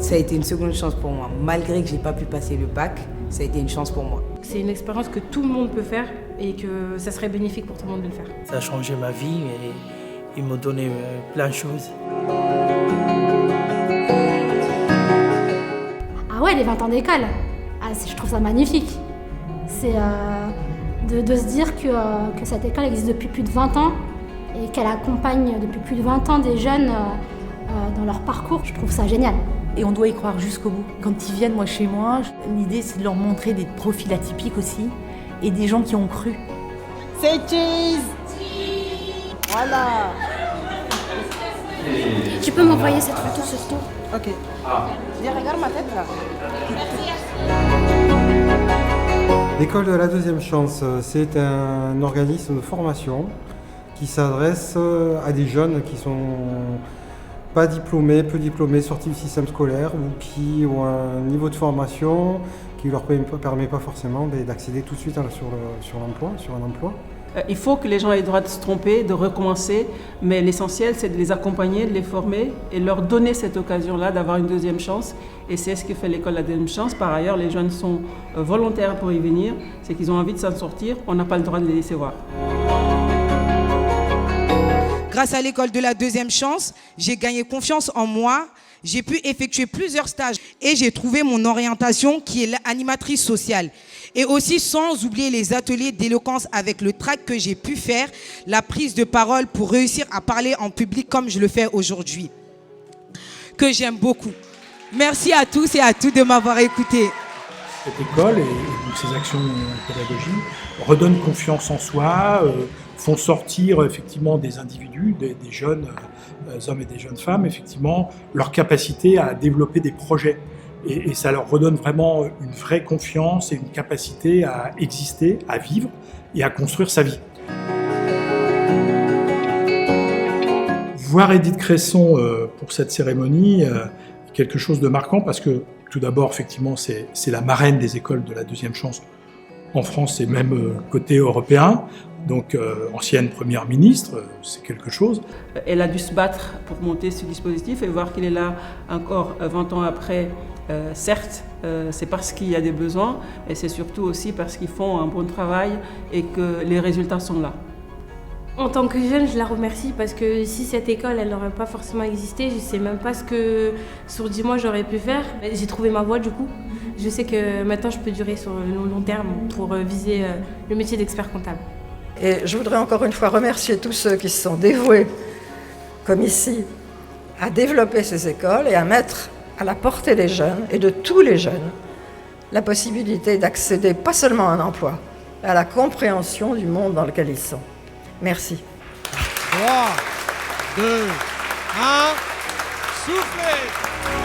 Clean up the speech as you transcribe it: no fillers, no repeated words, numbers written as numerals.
Ça a été une seconde chance pour moi. Malgré que j'ai pas pu passer le bac, ça a été une chance pour moi. C'est une expérience que tout le monde peut faire et que ça serait bénéfique pour tout le monde de le faire. Ça a changé ma vie et ils m'ont donné plein de choses. Ah ouais, les 20 ans d'école, je trouve ça magnifique. C'est de se dire que cette école existe depuis plus de 20 ans et qu'elle accompagne depuis plus de 20 ans des jeunes dans leur parcours. Je trouve ça génial. Et on doit y croire jusqu'au bout. Quand ils viennent chez moi, l'idée c'est de leur montrer des profils atypiques aussi et des gens qui ont cru. C'est cheese. Voilà. Tu peux m'envoyer cette photo sur toi? Ok. Viens, regarde ma tête là. L'école de la deuxième chance, c'est un organisme de formation qui s'adresse à des jeunes qui sont pas diplômés, peu diplômés, sortis du système scolaire ou qui ont un niveau de formation qui ne leur permet pas forcément d'accéder tout de suite sur un emploi. Il faut que les gens aient le droit de se tromper, de recommencer, mais l'essentiel c'est de les accompagner, de les former et leur donner cette occasion-là d'avoir une deuxième chance. Et c'est ce que fait l'école de la deuxième chance. Par ailleurs, les jeunes sont volontaires pour y venir, c'est qu'ils ont envie de s'en sortir, on n'a pas le droit de les laisser voir. Grâce à l'école de la deuxième chance, j'ai gagné confiance en moi. J'ai pu effectuer plusieurs stages et j'ai trouvé mon orientation qui est l'animatrice sociale. Et aussi sans oublier les ateliers d'éloquence avec le trac que j'ai pu faire, la prise de parole pour réussir à parler en public comme je le fais aujourd'hui, que j'aime beaucoup. Merci à tous et à toutes de m'avoir écouté. Cette école et donc ces actions pédagogiques redonnent confiance en soi, font sortir effectivement des individus, des jeunes hommes et des jeunes femmes, effectivement, leur capacité à développer des projets. Et ça leur redonne vraiment une vraie confiance et une capacité à exister, à vivre et à construire sa vie. Voir Édith Cresson pour cette cérémonie est quelque chose de marquant parce que tout d'abord, effectivement, c'est la marraine des écoles de la deuxième chance en France et même côté européen. Donc, ancienne première ministre, c'est quelque chose. Elle a dû se battre pour monter ce dispositif et voir qu'il est là encore 20 ans après. Certes, c'est parce qu'il y a des besoins, et c'est surtout aussi parce qu'ils font un bon travail et que les résultats sont là. En tant que jeune, je la remercie parce que si cette école, elle n'aurait pas forcément existé, je ne sais même pas ce que sur 10 mois j'aurais pu faire. J'ai trouvé ma voie du coup. Je sais que maintenant je peux durer sur le long terme pour viser le métier d'expert comptable. Et je voudrais encore une fois remercier tous ceux qui se sont dévoués, comme ici, à développer ces écoles et à mettre à la portée des jeunes et de tous les jeunes la possibilité d'accéder pas seulement à un emploi, mais à la compréhension du monde dans lequel ils sont. Merci. 3, 2, 1, soufflez!